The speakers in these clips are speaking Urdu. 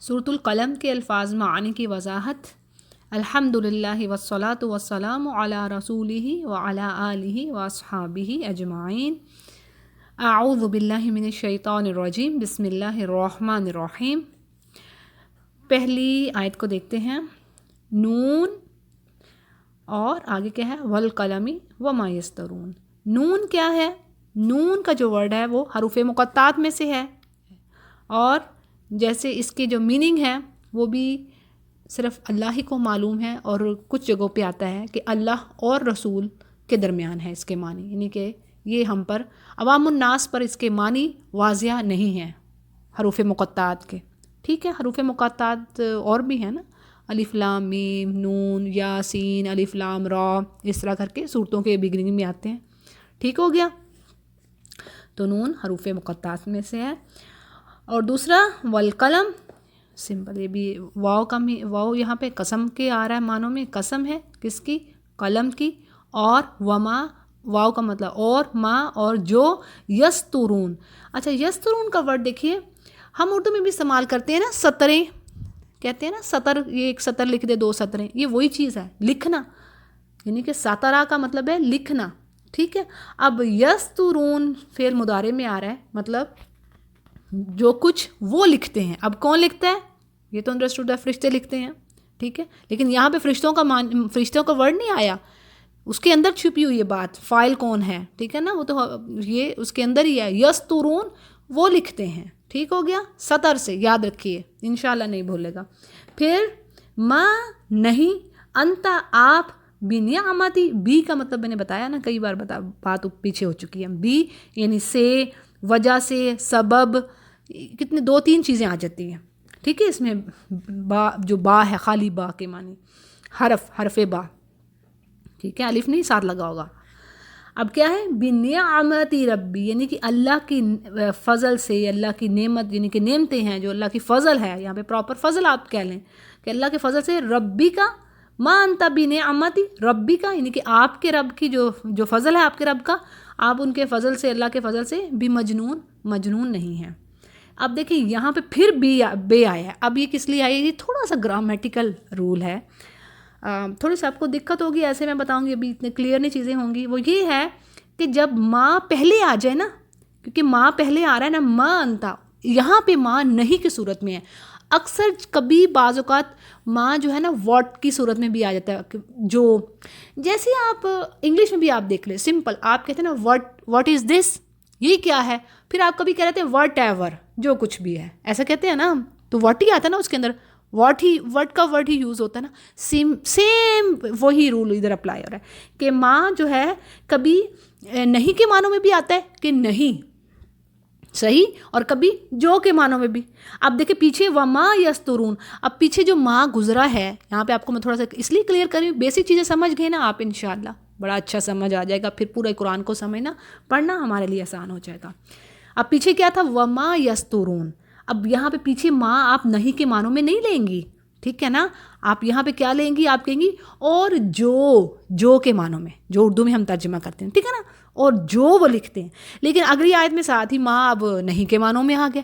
سورۃ القلم کے الفاظ معانی کی وضاحت۔ الحمدللہ والصلاۃ والسلام علی رسولہ وعلی آلہ واصحابہ اجمعین۔ اعوذ باللہ من الشیطان الرجیم، بسم اللہ الرحمن الرحیم۔ پہلی آیت کو دیکھتے ہیں۔ نون اور آگے کیا ہے؟ والقلم وما یسطرون۔ نون کیا ہے؟ نون کا جو ورڈ ہے وہ حروف مقطعات میں سے ہے، اور جیسے اس کے جو میننگ ہے وہ بھی صرف اللہ ہی کو معلوم ہے، اور کچھ جگہوں پہ آتا ہے کہ اللہ اور رسول کے درمیان ہے اس کے معنی، یعنی کہ یہ ہم پر عوام الناس پر اس کے معنی واضح نہیں ہیں حروف مقطعات کے۔ ٹھیک ہے، حروف مقطعات اور بھی ہیں نا، الف لام میم، نون، یاسین، الف لام را، اس طرح کر کے صورتوں کے بگننگ میں آتے ہیں۔ ٹھیک ہو گیا؟ تو نون حروف مقطعات میں سے ہے۔ اور دوسرا والقلم، سمپل، یہ بھی واو یہاں پہ قسم کے آ رہا ہے معنوں میں، قسم ہے کس کی؟ قلم کی۔ اور وما، واو کا مطلب اور، ما اور جو، یسترون۔ اچھا، یسترون کا ورڈ دیکھیے، ہم اردو میں بھی استعمال کرتے ہیں نا، سطریں کہتے ہیں نا، سطر، یہ ایک سطر لکھ دے، دو سطریں، یہ وہی چیز ہے، لکھنا، یعنی کہ ساترا کا مطلب ہے لکھنا۔ ٹھیک ہے، اب یسترون فعل مضارع میں آ رہا ہے، مطلب جو کچھ وہ لکھتے ہیں۔ اب کون لکھتا ہے؟ یہ تو انڈرسٹوڈ ہے، فرشتے لکھتے ہیں۔ ٹھیک ہے، لیکن یہاں پہ فرشتوں کا ورڈ نہیں آیا، اس کے اندر چھپی ہوئی یہ بات، فائل کون ہے؟ ٹھیک ہے نا، وہ تو یہ اس کے اندر ہی ہے، یسترون، وہ لکھتے ہیں۔ ٹھیک ہو گیا؟ سطر سے یاد رکھیے، انشاءاللہ نہیں بھولے گا۔ پھر ما، نہیں، انتا، آپ، بنعمتی، بی کا مطلب میں نے بتایا نا کئی بار، بات پیچھے ہو چکی ہے، بی یعنی سے، وجہ سے، سبب، کتنے دو تین چیزیں آ جاتی ہیں۔ ٹھیک ہے، اس میں با، جو با ہے، خالی با کے معنی، حرف با۔ ٹھیک ہے، الف نہیں ساتھ لگا ہوگا۔ اب کیا ہے؟ بنعمتی ربی، یعنی کہ اللہ کی فضل سے، اللہ کی نعمت، یعنی کہ نعمتیں ہیں جو اللہ کی فضل ہے، یہاں پہ پراپر فضل آپ کہہ لیں کہ اللہ کے فضل سے، ربی کا، ما انت بنعمتی ربی کا، یعنی کہ آپ کے رب کی جو فضل ہے آپ کے رب کا، آپ ان کے فضل سے، اللہ کے فضل سے بھی مجنون نہیں ہیں۔ اب دیکھیں یہاں پہ پھر بے آیا ہے۔ اب یہ کس لیے آئی ہے؟ یہ تھوڑا سا گرامیٹیکل رول ہے، تھوڑی سی آپ کو دقت ہوگی، ایسے میں بتاؤں گی، ابھی اتنے کلیئر نہیں چیزیں ہوں گی۔ وہ یہ ہے کہ جب ماں پہلے آ جائے نا، کیونکہ ماں پہلے آ رہا ہے نا، ماں انتا، یہاں پہ ماں نہیں کی صورت میں ہے۔ اکثر کبھی بعض اوقات ماں جو ہے نا واٹ کی صورت میں بھی آ جاتا ہے، جو جیسے آپ انگلش میں بھی آپ دیکھ لیں، سمپل آپ کہتے ہیں نا واٹ از دس، یہ کیا ہے؟ پھر آپ کبھی کہہ رہے تھے واٹ ایور، جو کچھ بھی ہے، ایسا کہتے ہیں نا ہم، تو واٹ ہی آتا ہے نا اس کے اندر، واٹ کا ورڈ ہی یوز ہوتا ہے نا، سیم وہی رول ادھر اپلائی ہو رہا ہے کہ ماں جو ہے کبھی نہیں کے معنوں میں بھی آتا ہے کہ نہیں، صحیح، اور کبھی جو کے معنوں میں بھی۔ اب دیکھیں پیچھے وما یسترون، اب پیچھے جو ماں گزرا ہے، یہاں پہ آپ کو میں تھوڑا سا اس لیے کلیئر کر رہی ہوں، بیسک چیزیں سمجھ گئے نا آپ، انشاءاللہ بڑا اچھا سمجھ آ جائے گا، پھر پورے قرآن کو سمجھنا، پڑھنا ہمارے لیے آسان ہو جائے گا۔ اب پیچھے کیا تھا؟ وما یسترون، اب یہاں پہ پیچھے ماں آپ نہیں کے معنوں میں نہیں لیں گی، ٹھیک ہے نا، آپ یہاں پہ کیا لیں گی؟ آپ کہیں گی اور جو کے معنوں میں، جو اردو میں ہم ترجمہ کرتے ہیں، ٹھیک ہے نا، اور جو وہ لکھتے ہیں۔ لیکن اگلی آیت میں ساتھ ہی ماں اب نہیں کے معنوں میں آ گیا،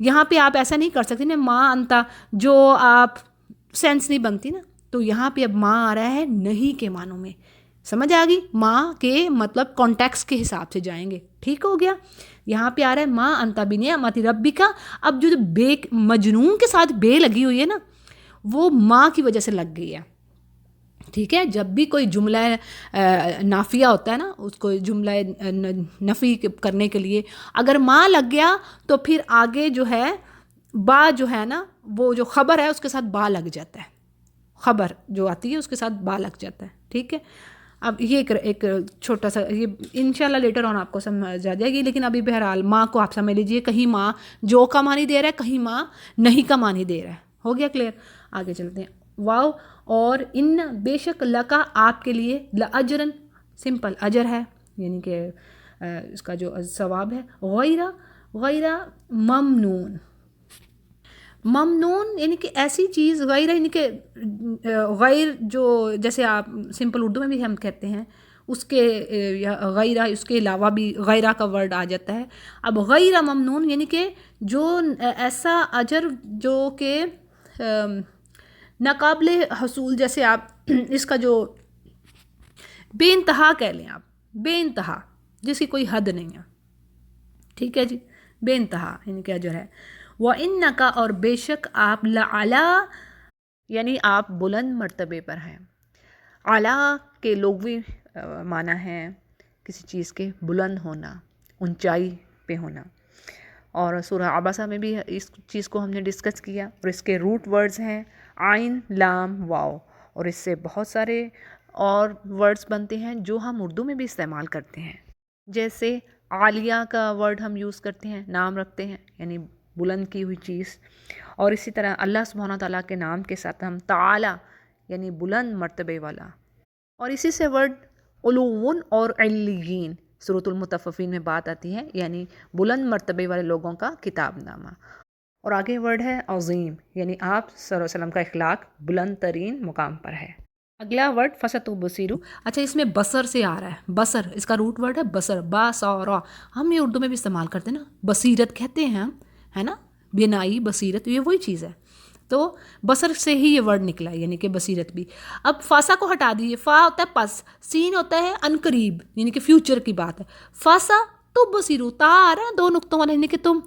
یہاں پہ آپ ایسا نہیں کر سکتے نا، ماں انتا، جو آپ سینس نہیں بنتی نا، تو یہاں پہ اب ماں آ رہا ہے نہیں کے معنوں میں، سمجھ آ گئی؟ ماں کے مطلب کانٹیکس کے حساب سے جائیں گے۔ ٹھیک ہو گیا؟ یہاں پہ آ رہا ہے ماں انتا بنعمتی ربی کا، اب جو بے، مجنون کے ساتھ بے لگی ہوئی ہے نا، وہ ماں کی وجہ سے لگ گئی ہے۔ ٹھیک ہے، جب بھی کوئی جملہ نافیہ ہوتا ہے نا، اس کو جملہ نفی کرنے کے لیے اگر ماں لگ گیا تو پھر آگے جو ہے با جو ہے نا، وہ جو خبر ہے اس کے ساتھ با لگ جاتا ہے، خبر جو آتی ہے اس کے ساتھ با لگ جاتا ہے۔ ٹھیک ہے، اب یہ ایک چھوٹا سا، یہ انشاءاللہ لیٹر آن آپ کو سمجھ آ جائے گی، لیکن ابھی بہرحال ماں کو آپ سمجھ لیجئے، کہیں ماں جو کا معنی دے رہا ہے، کہیں ماں نہیں کا معنی دے رہا ہے۔ ہو گیا کلیئر؟ آگے چلتے ہیں۔ واو، اور ان، بے شک، لکا، آپ کے لیے، لاجرن، سمپل اجر ہے، یعنی کہ اس کا جو ثواب ہے، غیرہ ممنون، ممنون یعنی کہ ایسی چیز، غیر یعنی کہ غیر، جو جیسے آپ سمپل اردو میں بھی ہم کہتے ہیں اس کے غیرہ اس کے علاوہ بھی غیرہ کا ورڈ آ جاتا ہے. اب غیر ممنون یعنی کہ جو ایسا اجر جو کہ ناقابل حصول، جیسے آپ اس کا جو بے انتہا کہہ لیں، آپ بے انتہا جس کی کوئی حد نہیں ہے، ٹھیک ہے جی، بے انتہا یعنی کہ اجر ہے. وَإِنَّكَ اور بے شک آپ لَعَلَىٰ یعنی آپ بلند مرتبے پر ہیں. اعلیٰ کے لغوی معنی ہے کسی چیز کے بلند ہونا، اونچائی پہ ہونا. اور سورہ عبسہ میں بھی اس چیز کو ہم نے ڈسکس کیا، اور اس کے روٹ ورڈز ہیں عین، لام، واو، اور اس سے بہت سارے اور ورڈز بنتے ہیں جو ہم اردو میں بھی استعمال کرتے ہیں. جیسے عالیہ کا ورڈ ہم یوز کرتے ہیں، نام رکھتے ہیں یعنی بلند کی ہوئی چیز. اور اسی طرح اللہ سبحانہ تعالیٰ کے نام کے ساتھ ہم تعالی یعنی بلند مرتبے والا. اور اسی سے ورڈ علوون اور علیین سورۃ المطففین میں بات آتی ہے، یعنی بلند مرتبے والے لوگوں کا کتاب نامہ. اور آگے ورڈ ہے عظیم، یعنی آپ صلی اللہ علیہ وسلم کا اخلاق بلند ترین مقام پر ہے. اگلا ورڈ فَسَتُبْصِرُ. اچھا اس میں بصر سے آ رہا ہے، بصر اس کا روٹ ورڈ ہے بصر، با سا را. ہم یہ اردو میں بھی استعمال کرتے ہیں نا، بصیرت کہتے ہیں ہم، ہے نا، بینائی بصیرت یہ وہی چیز ہے. تو بصر سے ہی یہ ورڈ نکلا ہے، یعنی کہ بصیرت بھی. اب فاسا کو ہٹا دیجیے، فا ہوتا ہے پس، سین ہوتا ہے ان قریب یعنی کہ فیوچر کی بات ہے. فاسا تو بصیرو، تا آ رہا ہے دو نقطوں والا یعنی کہ تم،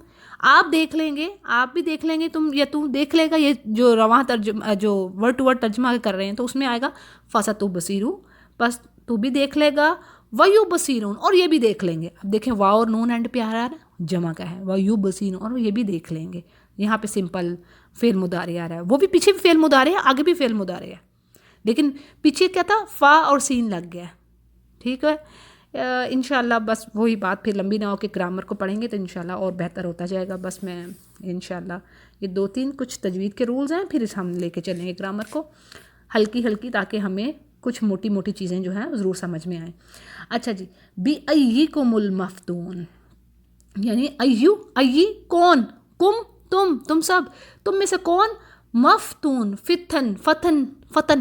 آپ دیکھ لیں گے، آپ بھی دیکھ لیں گے، تم یا تو دیکھ لے گا. یہ جو رواں ترجمہ جو ورڈ ٹو ورڈ ترجمہ کر رہے ہیں تو اس میں آئے گا فاسا تو بصیرو، بس تو بھی دیکھ لے گا. ویو بصیرون اور یہ بھی دیکھ لیں گے. اب دیکھیں واو اور نون اینڈ پہ آ رہا ہے نا، جمع کا ہے، ویو بصیرون اور یہ بھی دیکھ لیں گے. یہاں پہ سمپل فعل مضارع آ رہا ہے، وہ بھی پیچھے بھی فعل مضارع ہے، آگے بھی فعل مضارع ہے، لیکن پیچھے کیا تھا، فا اور سین لگ گیا. ٹھیک ہے، انشاءاللہ بس وہی بات پھر لمبی نہ ہو کہ گرامر کو پڑھیں گے تو انشاءاللہ اور بہتر ہوتا جائے گا. بس میں انشاءاللہ یہ 2-3 کچھ تجوید کے رولز ہیں، پھر ہم لے کے چلیں گے گرامر کو ہلکی ہلکی، تاکہ ہمیں کچھ موٹی موٹی چیزیں جو ہیں ضرور سمجھ میں آئیں. اچھا جی، بِأَيِّكُمُ الْمَفْتُونُ یعنی ایو، ایی کون، کم تم سب، تم میں سے کون، مفتون فتن فتن فتن،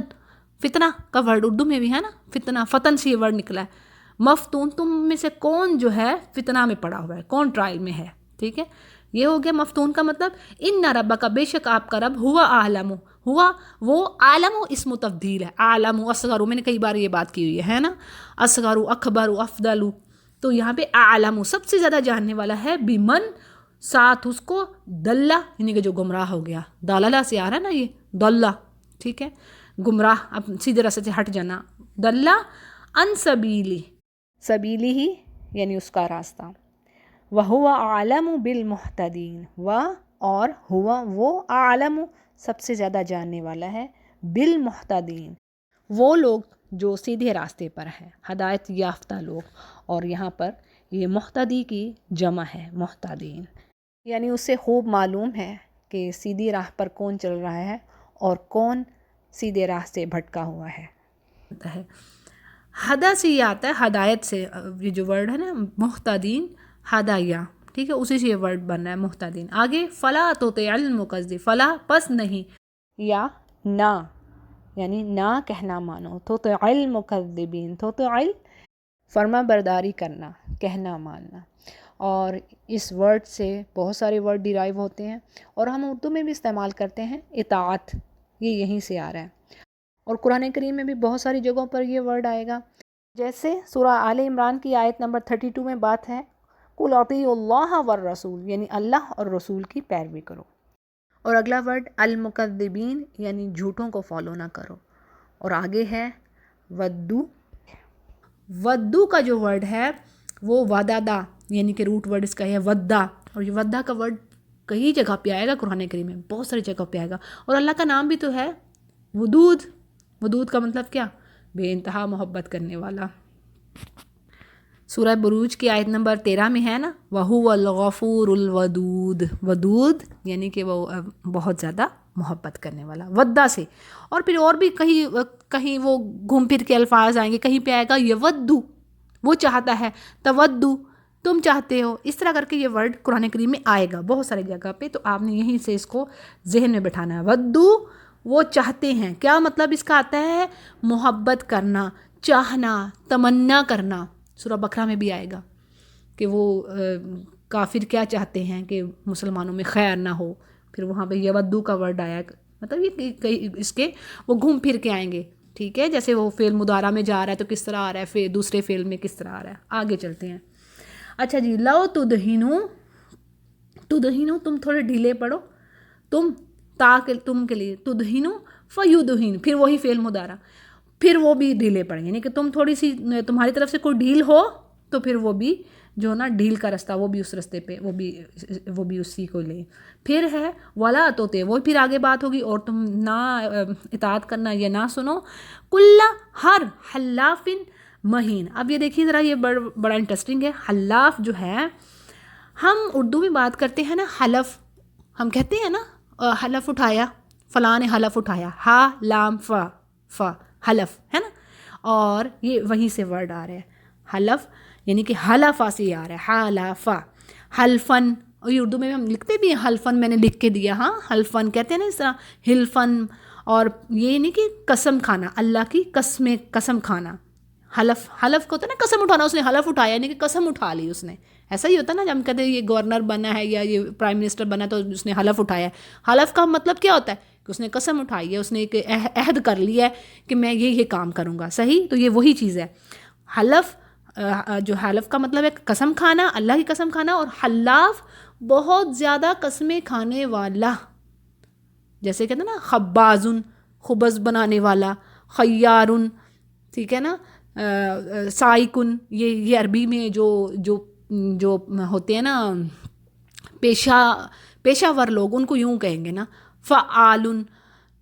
فتنہ کا ورڈ اردو میں بھی ہے نا، فتنہ فتن سے یہ ورڈ نکلا ہے. مفتون تم میں سے کون جو ہے فتنہ میں پڑا ہوا ہے، کون ٹرائل میں ہے. ٹھیک ہے، یہ ہو گیا مفتون کا مطلب. ان ربک بے شک آپ کا رب، ہوا عالم، ہوا وہ عالم اسم تفضیل ہے، عالم اصغر، میں نے کئی بار یہ بات کی ہوئی ہے نا، اصغر اکبر افضل، تو یہاں پہ عالم سب سے زیادہ جاننے والا ہے، بمن ساتھ اس کو، دلہ یعنی کہ جو گمراہ ہو گیا، دلالہ سے آ رہا ہے نا یہ دلہ. ٹھیک ہے، گمراہ، اب سیدھے راستے سے ہٹ جانا. دلہ ان سبیلی، سبیلی ہی یعنی اس کا راستہ. وَهُوَ أَعْلَمُ بِالْمُهْتَدِينَ اور ہوا وہ عالم سب سے زیادہ جاننے والا ہے، بالمحتدین وہ لوگ جو سیدھے راستے پر ہیں، ہدایت یافتہ لوگ. اور یہاں پر یہ محتدی کی جمع ہے، محتدین، یعنی اسے خوب معلوم ہے کہ سیدھی راہ پر کون چل رہا ہے اور کون سیدھے راہ سے بھٹکا ہوا ہے. ہدا سے یہ آتا ہے، ہدایت سے، یہ جو ورڈ ہے نا محتدین، ہدایہ، ٹھیک ہے، اسی سے یہ ورڈ بن رہا ہے محتدین. آگے فلا تطع المکذب، فلا پس نہیں، یا نہ یعنی نہ کہنا مانو، تطع المکذبین، تطع فرما برداری کرنا، کہنا ماننا. اور اس ورڈ سے بہت سارے ورڈ ڈیرائیو ہوتے ہیں اور ہم اردو میں بھی استعمال کرتے ہیں. اطاعت یہ یہیں سے آ رہا ہے، اور قرآن کریم میں بھی بہت ساری جگہوں پر یہ ورڈ آئے گا. جیسے سورہ آل عمران کی آیت نمبر 32 میں بات ہے، قُلْ اطیعوا اللہ والرسول یعنی اللہ اور رسول کی پیروی کرو. اور اگلا ورڈ المکذبین یعنی جھوٹوں کو فالو نہ کرو. اور آگے ہے ودو، ودو کا جو ورڈ ہے وہ ودادا یعنی کہ روٹ ورڈ اس کا ہے ودا. اور یہ ودا کا ورڈ کئی جگہ پہ آئے گا قرآن کریم میں، بہت ساری جگہ پہ آئے گا. اور اللہ کا نام بھی تو ہے ودود. ودود کا مطلب کیا، بے انتہا محبت کرنے والا. سورہ بروج کی آیت نمبر 13 میں ہے نا، وَهُوَ الْغَفُورُ الْوَدُودُ، ودود یعنی کہ وہ بہت زیادہ محبت کرنے والا، ودا سے. اور پھر اور بھی کہیں وہ گھوم پھر کے الفاظ آئیں گے، کہیں پہ آئے گا یودو، وہ چاہتا ہے، تودو تم چاہتے ہو. اس طرح کر کے یہ ورڈ قرآن کریم میں آئے گا بہت سارے جگہ پہ، تو آپ نے یہیں سے اس کو ذہن میں بٹھانا ہے. ودو وہ چاہتے ہیں، کیا مطلب اس کا آتا ہے، محبت کرنا، چاہنا، تمنا کرنا، سورہ بقرہ میں بھی آئے گا کہ وہ کافر کیا چاہتے ہیں کہ مسلمانوں میں خیر نہ ہو. پھر وہاں پہ یودو کا ورڈ آیا، مطلب یہ کئی اس کے وہ گھوم پھر کے آئیں گے. ٹھیک ہے، جیسے وہ فعل مضارع میں جا رہا ہے تو کس طرح آ رہا ہے، دوسرے فعل میں کس طرح آ رہا ہے. آگے چلتے ہیں. اچھا جی، لو تدہینو تم تھوڑے ڈھیلے پڑو، تم تاکہ تم کے لیے، تدہینو فیدہین، پھر وہی فعل مضارع، پھر وہ بھی ڈھیلے پڑیں، یعنی کہ تم تھوڑی سی تمہاری طرف سے کوئی ڈھیل ہو تو پھر وہ بھی جو نا ڈھیل کا رستہ وہ بھی اس رستے پہ وہ بھی اسی کو لے. پھر ہے ولا توتے، وہ پھر آگے بات ہوگی، اور تم نہ اطاعت کرنا یا نہ سنو کل ہر حلافن مہین. اب یہ دیکھیے ذرا، یہ بڑا انٹرسٹنگ ہے. حلاف جو ہے، ہم اردو میں بات کرتے ہیں نا حلف، ہم کہتے ہیں نا حلف اٹھایا، فلاں نے حلف اٹھایا، ہا لام فا حلف ہے نا، اور یہ وہیں سے ورڈ آ رہا ہے حلف، یعنی کہ حلفا سے آ رہا ہے، حلفا حلفن. اور یہ اردو میں ہم لکھتے بھی ہیں حلفن، میں نے لکھ کے دیا، ہاں حلفن کہتے ہیں نا اس طرح حلفن. اور یہ نہیں کہ قسم کھانا، اللہ کی قسم کھانا. حلف کو ہوتا ہے نا قسم اٹھانا، اس نے حلف اٹھایا یعنی کہ قسم اٹھا لی اس نے. ایسا ہی ہوتا ہے نا، جب ہم کہتے ہیں یہ گورنر بنا ہے یا یہ پرائم منسٹر بنا تو اس نے حلف اٹھایا ہے. حلف کا مطلب کیا ہوتا ہے کہ اس نے قسم اٹھائی ہے، اس نے ایک عہد کر لیا ہے کہ میں یہ کام کروں گا. صحیح، تو یہ وہی چیز ہے. حلف، جو حلف کا مطلب ہے قسم کھانا، اللہ کی قسم کھانا. اور حلاف بہت زیادہ قسمیں کھانے والا، جیسے کہتے ہیں نا خبازن، خبز بنانے والا، خیارن، ٹھیک ہے نا، سائکن. یہ عربی میں جو ہوتے ہیں نا پیشہ ور لوگ، ان کو یوں کہیں گے نا فعالن،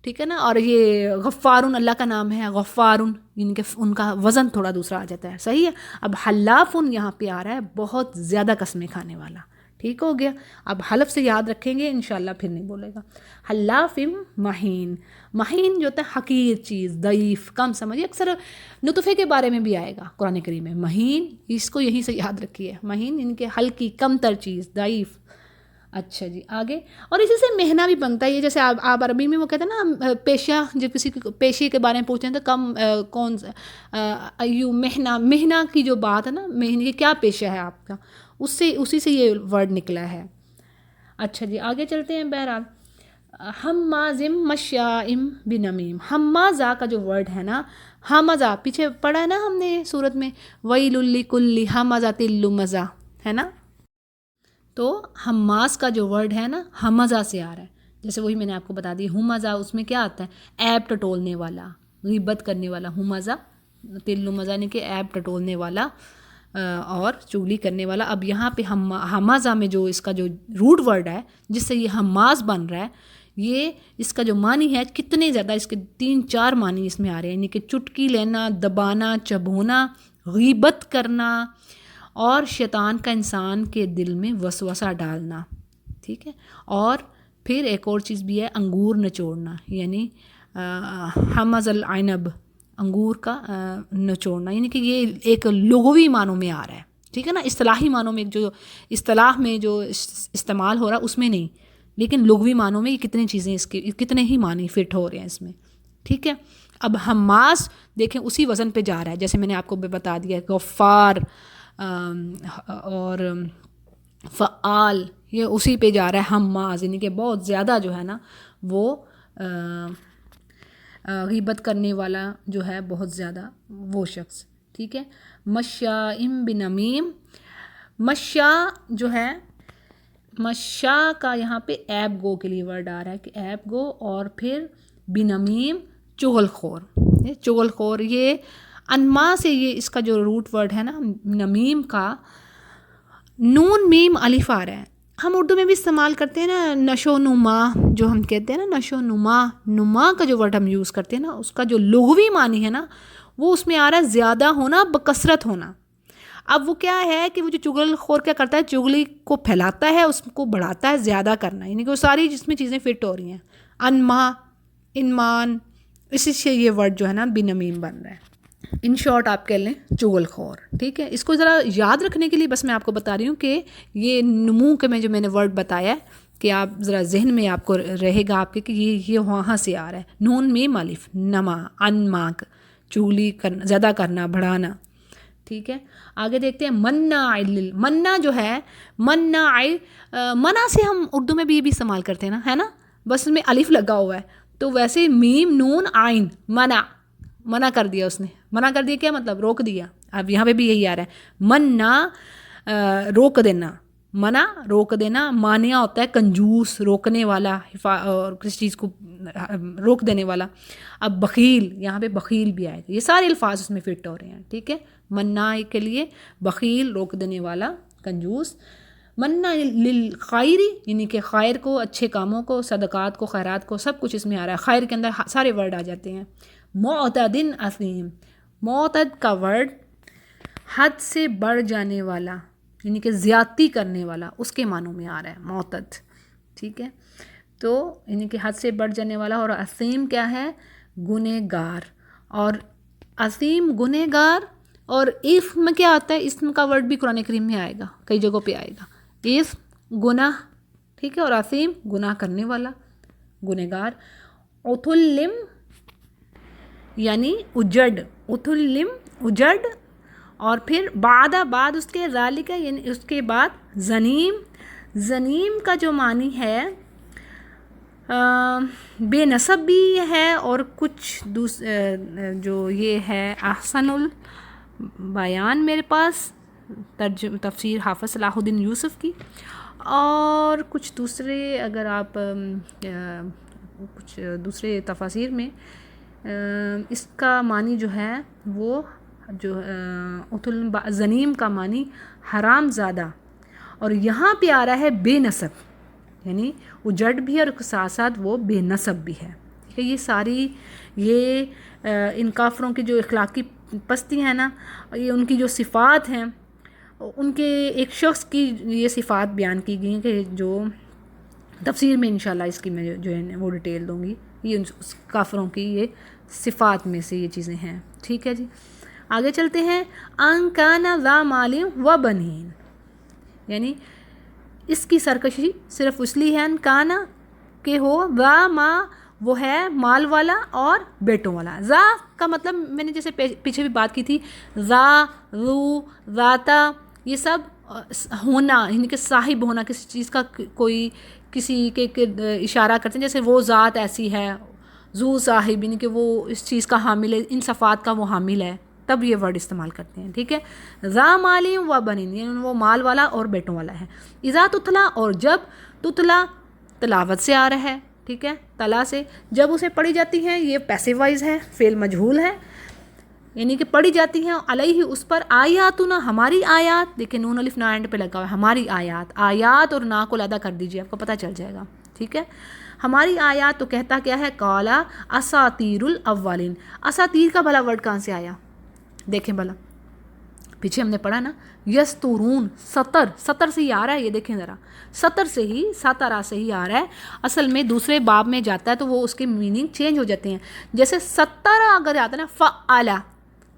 ٹھیک ہے نا. اور یہ غفارن اللہ کا نام ہے، غفارن، یعنی کہ ان کا وزن تھوڑا دوسرا آ جاتا ہے. صحیح ہے. اب حلافن یہاں پہ آ رہا ہے بہت زیادہ قسمیں کھانے والا. ٹھیک ہو گیا. اب حلف سے یاد رکھیں گے انشاءاللہ، پھر نہیں بولے گا. حلافم مہین، مہین جو ہوتا ہے حقیر چیز، ضعیف، کم سمجھیے. اکثر نطفے کے بارے میں بھی آئے گا قرآن کریم میں مہین، اس کو یہیں سے یاد رکھیے. مہین ان کے ہلکی، کم تر چیز، ضعیف. اچھا جی آگے. اور اسی سے مہنا بھی بنتا ہے. یہ جیسے آپ عربی میں وہ کہتے ہیں نا پیشہ، جب کسی پیشے کے بارے میں پوچھیں تو کون ایو مہنا کی جو بات ہے نا، مہنی کیا پیشہ ہے آپ کا، اسی سے یہ ورڈ نکلا ہے. اچھا جی آگے چلتے ہیں. بہرحال ہمازم مشائم بنمیم، ہمازہ کا جو ورڈ ہے نا، ہمزہ پیچھے پڑھا ہے نا ہم نے سورت میں، ویل لکل ہمزۃ لمزہ، ہے نا. تو حماس کا جو ورڈ ہے نا ہمزہ سے آ رہا ہے. جیسے وہی میں نے آپ کو بتا دی، ہمزہ اس میں کیا آتا ہے، عیب ٹٹولنے والا، غیبت کرنے والا. ہمزہ لمزہ یعنی کہ عیب ٹٹولنے والا اور چغلی کرنے والا. اب یہاں پہ ہمزہ میں جو اس کا جو روٹ ورڈ ہے جس سے یہ حماس بن رہا ہے، یہ اس کا جو معنی ہے کتنے زیادہ، اس کے 3-4 معنی اس میں آ رہے ہیں. یعنی کہ چٹکی لینا، دبانا، چبھونا، غیبت کرنا، اور شیطان کا انسان کے دل میں وسوسہ ڈالنا. ٹھیک ہے. اور پھر ایک اور چیز بھی ہے، انگور نچوڑنا، یعنی حمز العنب، انگور کا نچوڑنا. یعنی کہ یہ ایک لغوی معنوں میں آ رہا ہے. ٹھیک ہے نا. اصطلاحی معنوں میں جو اصطلاح میں جو استعمال ہو رہا ہے اس میں نہیں، لیکن لغوی معنوں میں یہ کتنی چیزیں اس کے کتنے ہی معنی فٹ ہو رہے ہیں اس میں. ٹھیک ہے. اب حماس دیکھیں اسی وزن پہ جا رہا ہے، جیسے میں نے آپ کو بتا دیا غفار اور فعال، یہ اسی پہ جا رہا ہے حماز، یعنی کہ بہت زیادہ جو ہے نا وہ غیبت کرنے والا جو ہے بہت زیادہ وہ شخص. ٹھیک ہے. مشائم بنمیم، مشا جو ہے، مشا کا یہاں پہ عیب گو کے لیے ورڈ آ رہا ہے کہ عیب گو. اور پھر بنمیم چغل خور. چغل خور یہ انما سے یہ اس کا جو روٹ ورڈ ہے نا نمیم کا، نون میم الف آ رہا ہے. ہم اردو میں بھی استعمال کرتے ہیں نا نشو و نما، جو ہم کہتے ہیں نا نشو و نما کا جو ورڈ ہم یوز کرتے ہیں نا، اس کا جو لغوی معنی ہے نا وہ اس میں آ رہا ہے زیادہ ہونا، بکثرت ہونا. اب وہ کیا ہے کہ وہ جو چغل خور کیا کرتا ہے، چغلی کو پھیلاتا ہے، اس کو بڑھاتا ہے، زیادہ کرنا، یعنی کہ وہ ساری جس میں چیزیں فٹ ہو رہی ہیں. انما، انمان، اسی سے یہ ورڈ جو ہے نا بنمیم بن رہا ہے. ان شارٹ آپ کہہ لیں چغل خور. ٹھیک ہے. اس کو ذرا یاد رکھنے کے لیے بس میں آپ کو بتا رہی ہوں کہ یہ نمو کے میں جو میں نے ورڈ بتایا ہے کہ آپ ذرا ذہن میں آپ کو رہے گا آپ کے کہ یہ وہاں سے آ رہا ہے. نون میم الف، نما، انماک، چغلی کرنا، زیادہ کرنا، بڑھانا. ٹھیک ہے. آگے دیکھتے ہیں مناع منع جو ہے، منع سے ہم اردو میں بھی یہ بھی استعمال کرتے ہیں نا، ہے نا، بس اس میں الف لگا ہوا ہے. تو ویسے میم نون عین منع کر دیا اس نے. منع کر دیا کیا مطلب؟ روک دیا. اب یہاں پہ بھی یہی آ رہا ہے، منع روک دینا، منع روک دینا. مانع ہوتا ہے کنجوس، روکنے والا، اور کسی چیز کو روک دینے والا. اب بخیل، یہاں پہ بخیل بھی آئے. یہ سارے الفاظ اس میں فٹ ہو رہے ہیں. ٹھیک ہے. منع کے لیے بخیل، روک دینے والا، کنجوس. منع للخیر یعنی کہ خیر کو، اچھے کاموں کو، صدقات کو، خیرات کو، سب کچھ اس میں آ رہا ہے. خیر کے اندر سارے ورڈ آ جاتے ہیں. معتد اثیم، معتد کا ورڈ حد سے بڑھ جانے والا یعنی کہ زیادتی کرنے والا، اس کے معنوں میں آ رہا ہے معتد. ٹھیک ہے. تو یعنی کہ حد سے بڑھ جانے والا. اور اثیم کیا ہے؟ گنہگار. اور اثیم گنہگار. اور اسم کیا آتا ہے؟ اسم کا ورڈ بھی قرآن کریم میں آئے گا، کئی جگہوں پہ آئے گا. اسم گناہ. ٹھیک ہے. اور اثیم گناہ کرنے والا، گنہگار. اتھلم یعنی اجڑ، اتھلم اجڑ. اور پھر بعد اس کے ذالک یعنی اس کے بعد زنیم. زنیم کا جو معنی ہے بے نسب بھی ہے، اور کچھ جو یہ ہے احسن البیان میرے پاس تفسیر حافظ صلاح الدین یوسف کی، اور کچھ دوسرے اگر آپ کچھ دوسرے تفاسیر میں اس کا معنی جو ہے وہ جو زنیم کا معنی حرام زادہ. اور یہاں پہ آ رہا ہے بے نسب، یعنی اجڑ بھی اور ساتھ ساتھ وہ بے نسب بھی ہے. یہ ساری ان کافروں کی جو اخلاقی پستی ہیں نا، یہ ان کی جو صفات ہیں، ان کے ایک شخص کی یہ صفات بیان کی گئی ہیں کہ جو تفسیر میں انشاءاللہ اس کی میں جو ہے وہ ڈیٹیل دوں گی. یہ اس کافروں کی یہ صفات میں سے یہ چیزیں ہیں. ٹھیک ہے جی. آگے چلتے ہیں. ان کان ذا مال و بنین، یعنی اس کی سرکشی صرف اس لیے ہے ان کانا کہ ہو ذا ما وہ ہے مال والا اور بیٹوں والا. ذا کا مطلب میں نے جیسے پیچھے بھی بات کی تھی، ذا، ذو، ذاتا، یہ سب ہونا یعنی کہ صاحب ہونا، کسی چیز کا کوئی کسی کے اشارہ کرتے ہیں. جیسے وہ ذات ایسی ہے، ذو صاحب یعنی کہ وہ اس چیز کا حامل ہے، ان صفات کا وہ حامل ہے، تب یہ ورڈ استعمال کرتے ہیں. ٹھیک ہے. ذا مال و بنین یعنی وہ مال والا اور بیٹوں والا ہے. اذا تتلا، اور جب تتلا تلاوت سے آ رہا ہے. ٹھیک ہے. تلا سے جب اسے پڑھی جاتی ہیں، یہ پیسو وائز ہے، فعل مجہول ہے، یعنی کہ پڑھی جاتی ہیں علیہ اس پر آیاتنا ہماری آیات. دیکھیں نون الف نا اینڈ پہ لگا ہوا ہے، ہماری آیات. آیات اور نا کو علیحدہ کر دیجیے، آپ کو پتہ چل جائے گا. ٹھیک ہے. ہماری آیات تو کہتا کیا ہے؟ قالا اساطیر الاولین. اساطیر کا بھلا ورڈ کہاں سے آیا؟ دیکھیں بھلا، پیچھے ہم نے پڑھا نا یستورون، سطر سے ہی آ رہا ہے. یہ دیکھیں ذرا، سطر سے ہی، ساتارا سے ہی آ رہا ہے. اصل میں دوسرے باب میں جاتا ہے تو وہ اس کے میننگ چینج ہو جاتے ہیں. جیسے ستارہ اگر آتا ہے نا، فعلا،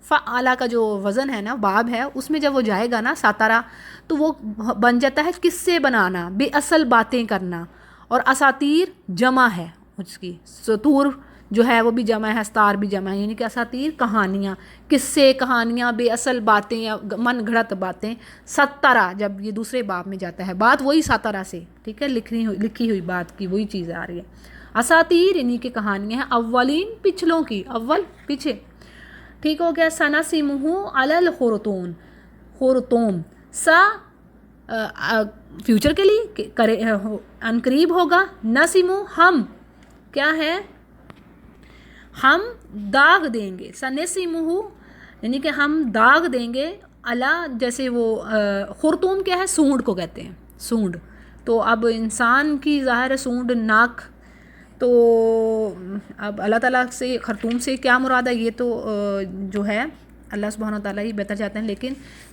فعلا کا جو وزن ہے نا، باب ہے، اس میں جب وہ جائے گا نا ساتارا، تو وہ بن جاتا ہے کس سے بنانا، بے اصل باتیں کرنا. اور اساطیر جمع ہے اس کی، سطور جو ہے وہ بھی جمع ہے، ستار بھی جمع ہے، یعنی کہ اساطیر کہانیاں، قصے، کہانیاں، بے اصل باتیں یا من گھڑت باتیں. ستارہ جب یہ دوسرے باب میں جاتا ہے، بات وہی ساتارہ سے. ٹھیک ہے. لکھی ہوئی بات کی وہی چیز آ رہی ہے. اساطیر یعنی کہ کہانیاں ہیں، اولین پچھلوں کی، اول پیچھے. ٹھیک ہو گیا. سنسمہ علی الخرطوم، خرطوم سا فیوچر کے لیے کرے ان قریب ہوگا. نسمو ہم کیا ہے؟ ہم داغ دیں گے. سنسمہ یعنی کہ ہم داغ دیں گے. اللہ جیسے وہ خرطوم کیا ہے؟ سونڈ کو کہتے ہیں، سونڈ. تو اب انسان کی ظاہر ہے سونڈ، ناک. تو اب اللہ تعالیٰ سے خرطوم سے کیا مراد ہے؟ یہ تو جو ہے اللہ سبحانہ وتعالیٰ ہی بہتر جاتے ہیں، لیکن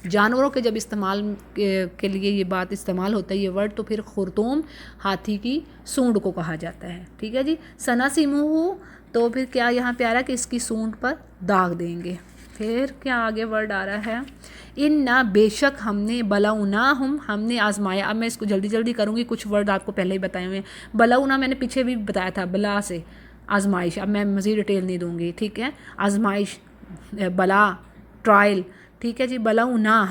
جانوروں کے جب استعمال کے لیے یہ بات استعمال ہوتا ہے یہ ورڈ، تو پھر خرطوم ہاتھی کی سونڈ کو کہا جاتا ہے. ٹھیک ہے جی. سنسمہ تو پھر کیا یہاں پہ آ رہا ہے کہ اس کی سونڈ پر داغ دیں گے. پھر کیا آگے ورڈ آ رہا ہے؟ انا بے شک ہم نے، بلوناہم ہم نے آزمایا. اب میں اس کو جلدی جلدی کروں گی، کچھ ورڈ آپ کو پہلے ہی بتائے ہوئے ہیں. بلونا میں نے پیچھے بھی بتایا تھا، بلا سے آزمائش. اب میں مزید ڈیٹیل نہیں دوں گی. ٹھیک ہے. آزمائش بلا ٹرائل، ٹھیک ہے جی. بلونا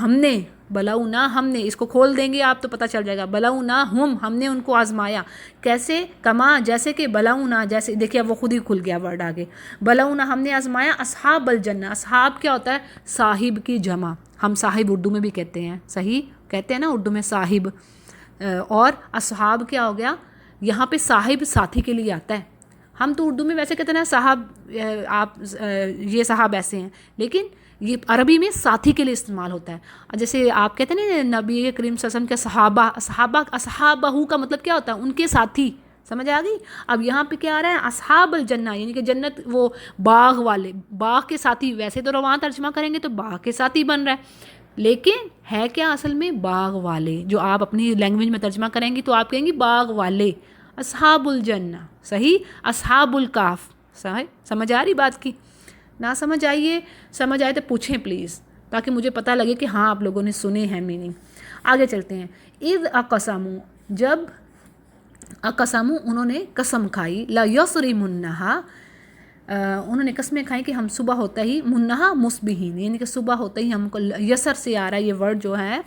ہم نے اس کو کھول دیں گے آپ تو پتہ چل جائے گا. بلونا ہم نے ان کو آزمایا. کیسے؟ کما جیسے کہ بلونا، جیسے دیکھیے اب وہ خود ہی کھل گیا ورڈ آگے. بلونا ہم نے آزمایا اصحاب الجنہ. اصحاب کیا ہوتا ہے؟ صاحب کی جمع. ہم صاحب اردو میں بھی کہتے ہیں، صحیح کہتے ہیں نا اردو میں صاحب. اور اصحاب کیا ہو گیا؟ یہاں پہ صاحب ساتھی کے لیے آتا ہے. ہم تو اردو میں ویسے کہتے ہیں نا صاحب، آپ یہ صاحب ایسے ہیں، لیکن یہ عربی میں ساتھی کے لیے استعمال ہوتا ہے. جیسے آپ کہتے ہیں نا نبی کریم صلی اللہ علیہ وسلم کے اصحابہ کا مطلب کیا ہوتا ہے؟ ان کے ساتھی. سمجھ آ گئی؟ اب یہاں پہ کیا آ رہا ہے؟ اصحاب الجنہ، یعنی کہ جنت، وہ باغ والے، باغ کے ساتھی. ویسے تو رواں ترجمہ کریں گے تو باغ کے ساتھی بن رہا ہے، لیکن ہے کیا اصل میں؟ باغ والے. جو آپ اپنی لینگویج میں ترجمہ کریں گی تو آپ کہیں گی باغ والے، اصحاب الجنہ. صحیح. اصحاب الکاف. صحیح. سمجھ آ رہی بات کی؟ نہ سمجھ آئے تو پوچھیں پلیز، تاکہ مجھے پتہ لگے کہ ہاں آپ لوگوں نے سنے ہیں میننگ. آگے چلتے ہیں. اذ اقسموا، جب اقسموا انہوں نے قسم کھائی، لا یصرمنہا، انہوں نے قسمیں کھائیں کہ ہم صبح ہوتا ہی، منہا مصبحین، یعنی کہ صبح ہوتا ہی ہم کو، یسر سے آ رہا ہے یہ ورڈ جو ہے.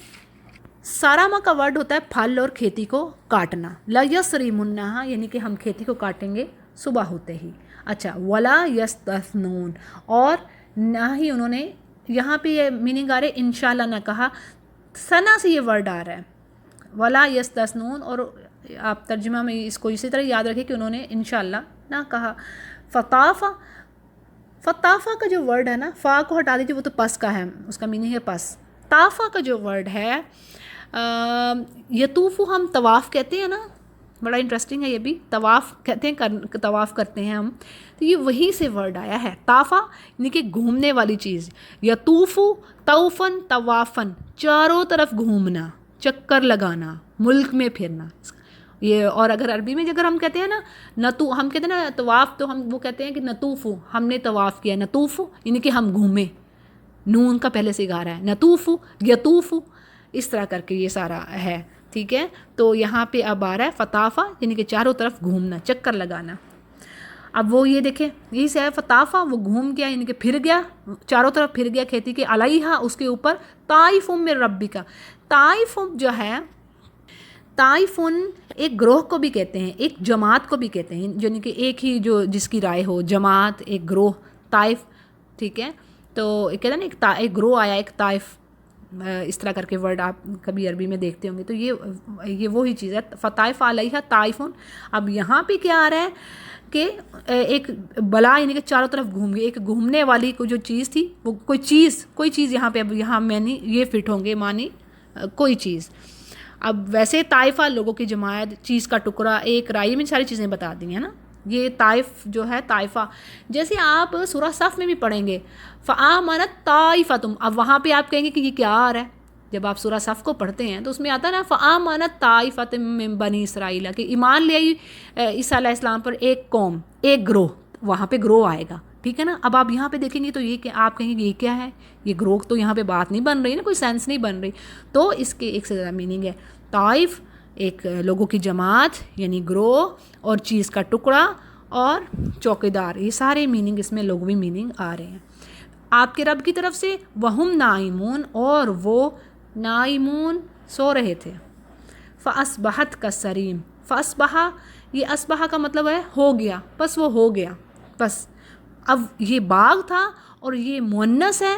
سارامہ کا ورڈ ہوتا ہے پھل اور کھیتی کو کاٹنا. لا یصرمنہا یعنی کہ ہم کھیتی کو کاٹیں گے صبح ہوتے ہی. اچھا. ولا یستثنون، اور نہ ہی انہوں نے، یہاں پہ یہ میننگ آ رہے انشاءاللہ نہ کہا، ثنا سے یہ ورڈ آ رہا ہے ولا یستثنون. اور آپ ترجمہ میں اس کو اسی طرح یاد رکھیں کہ انہوں نے انشاءاللہ نہ کہا. فطافہ کا جو ورڈ ہے نا، فا کو ہٹا دیجیے، وہ تو پس کا ہے، اس کا میننگ ہے پس. طافہ کا جو ورڈ ہے، یطوف ہم طواف کہتے ہیں نا، بڑا انٹرسٹنگ ہے یہ بھی. طواف کہتے ہیں، طواف کرتے ہیں ہم، تو یہ وہیں سے ورڈ آیا ہے. طافہ یعنی کہ گھومنے والی چیز. یطوف طوفن طوافن، چاروں طرف گھومنا، چکر لگانا، ملک میں پھرنا. یہ اور اگر عربی میں اگر ہم کہتے ہیں نا ہم کہتے ہیں نا طواف، تو ہم وہ کہتے ہیں کہ نطوف، ہم نے طواف کیا. نطوف یعنی کہ ہم گھومے، نون کا پہلے سے گا رہا ہے. نطوف یطوف، اس طرح کر کے یہ سارا ہے. ٹھیک ہے. تو یہاں پہ اب آ رہا ہے فطافہ یعنی کہ چاروں طرف گھومنا، چکر لگانا. اب وہ یہ دیکھیں یہی سے ہے فطافہ، وہ گھوم گیا یعنی کہ پھر گیا، چاروں طرف پھر گیا کھیتی کے. علیہا، اس کے اوپر، طائف من ربک. طائف جو ہے، طائفن ایک گروہ کو بھی کہتے ہیں، ایک جماعت کو بھی کہتے ہیں، یعنی کہ ایک ہی جو جس کی رائے ہو، جماعت، ایک گروہ، طائف. ٹھیک ہے. تو کہتے ہیں نا ایک گروہ آیا، ایک طائف، اس طرح کر کے ورڈ آپ کبھی عربی میں دیکھتے ہوں گے. تو یہ وہی چیز ہے، فطائف علیہ طائفن. اب یہاں پہ کیا آ رہا ہے کہ ایک بلا یعنی کہ چاروں طرف گھوم گئی، ایک گھومنے والی کو جو چیز تھی، وہ کوئی چیز یہاں پہ، اب یہاں میں نہیں یہ فٹ ہوں گے معنی کوئی چیز. اب ویسے طائفہ لوگوں کی جماعت، چیز کا ٹکڑا، ایک رائی میں ساری چیزیں بتا دی ہیں نا. یہ طائف جو ہے طائفہ، جیسے آپ سورہ صف میں بھی پڑھیں گے فآمنت طائفتم. اب وہاں پہ آپ کہیں گے کہ یہ کیا آ رہا ہے؟ جب آپ سورہ صف کو پڑھتے ہیں تو اس میں آتا ہے نا فآمنت طائفتم من بنی اسرائیل، کہ ایمان لے آئی عیسیٰ علیہ السلام پر ایک قوم، ایک گروہ. وہاں پہ گروہ آئے گا. ٹھیک ہے نا. اب آپ یہاں پہ دیکھیں گے تو یہ کہ آپ کہیں گے یہ کیا ہے؟ یہ گروہ تو یہاں پہ بات نہیں بن رہی نا، کوئی سینس نہیں بن رہی. تو اس کے ایک سے زیادہ میننگ ہے. طائف ایک لوگوں کی جماعت یعنی گروہ، اور چیز کا ٹکڑا، اور چوکیدار. یہ سارے میننگ اس میں لغوی میننگ آ رہے ہیں آپ کے رب کی طرف سے. وہم نائمون، اور وہ نائمون سو رہے تھے. فاصبحت کالصریم. فاصبح، یہ اصبح کا مطلب ہے ہو گیا، بس وہ ہو گیا. بس اب یہ باغ تھا اور یہ مؤنث ہے